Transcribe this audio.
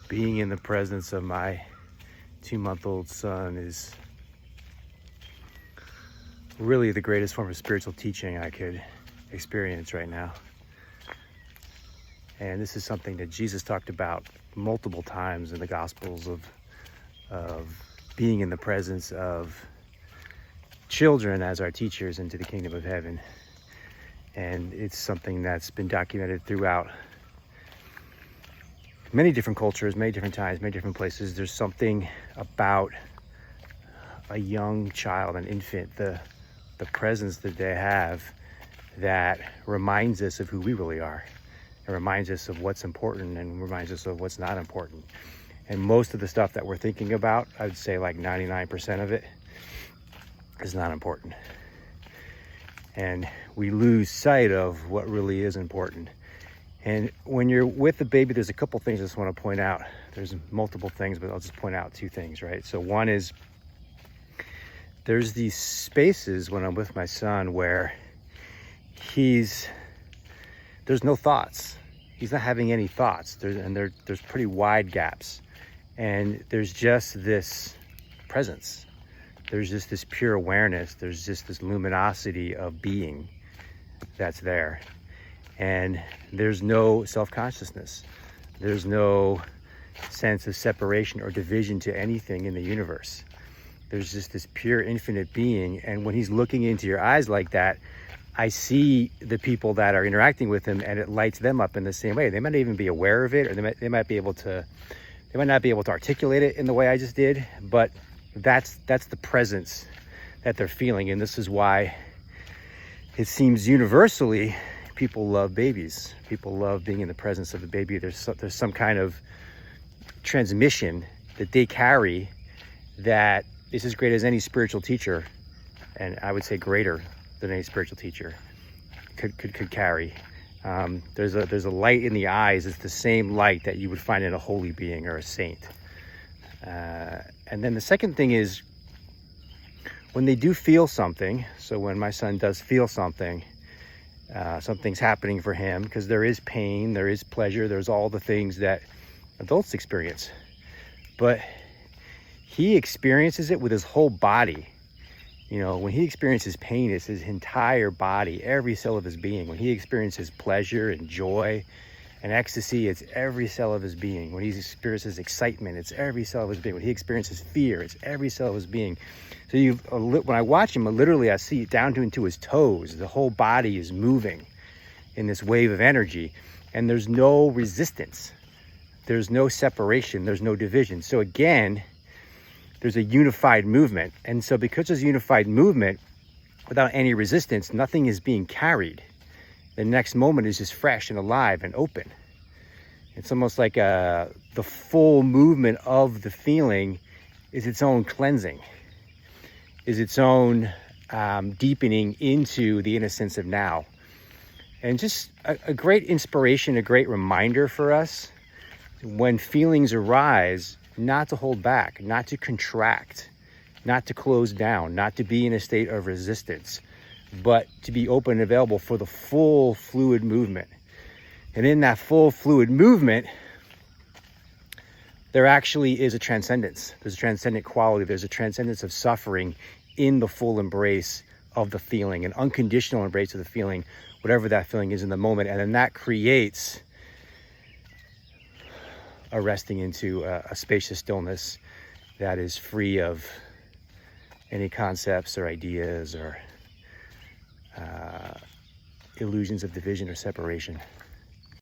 Being in the presence of my 2-month-old son is really the greatest form of spiritual teaching I could experience right now. And this is something that Jesus talked about multiple times in the Gospels of being in the presence of children as our teachers into the kingdom of heaven. And it's something that's been documented throughout many different cultures, many different times, many different places. There's something about a young child, an infant, the presence that they have that reminds us of who we really are. It reminds us of what's important and reminds us of what's not important. And most of the stuff that we're thinking about, I'd say like 99% of it is not important. And we lose sight of what really is important. And when you're with the baby, there's a couple things I just want to point out. There's multiple things, but I'll just point out 2 things, right? So one is there's these spaces when I'm with my son where there's no thoughts. He's not having any thoughts. There's pretty wide gaps. And there's just this presence. There's just this pure awareness. There's just this luminosity of being that's there. And there's no self-consciousness. There's no sense of separation or division to anything in the universe. There's just this pure infinite being. And when he's looking into your eyes like that, I see the people that are interacting with him, and it lights them up in the same way. They might not even be aware of it, or they might not be able to articulate it in the way I just did, but that's the presence that they're feeling. And this is why it seems universally people love babies. People love being in the presence of the baby. There's some kind of transmission that they carry that is as great as any spiritual teacher, and I would say greater than any spiritual teacher could carry. There's a light in the eyes. It's the same light that you would find in a holy being or a saint. And then the second thing is when they do feel something. So when my son does feel something, something's happening for him, because there is pain, there is pleasure, there's all the things that adults experience. But he experiences it with his whole body. You know, when he experiences pain, it's his entire body, every cell of his being. When he experiences pleasure and joy and ecstasy, it's every cell of his being. When he experiences excitement, it's every cell of his being. When he experiences fear, it's every cell of his being. So when I watch him, literally I see it down into his toes. The whole body is moving in this wave of energy, and there's no resistance. There's no separation. There's no division. So again, there's a unified movement. And so because there's unified movement, without any resistance, nothing is being carried. The next moment is just fresh and alive and open. It's almost like the full movement of the feeling is its own cleansing, is its own deepening into the innocence of now. And just a great inspiration, a great reminder for us when feelings arise, not to hold back, not to contract, not to close down, not to be in a state of resistance, but to be open and available for the full fluid movement. And in that full fluid movement, there actually is a transcendence. There's a transcendent quality. There's a transcendence of suffering in the full embrace of the feeling, an unconditional embrace of the feeling, whatever that feeling is in the moment. And then that creates a resting into a spacious stillness that is free of any concepts or ideas or illusions of division or separation.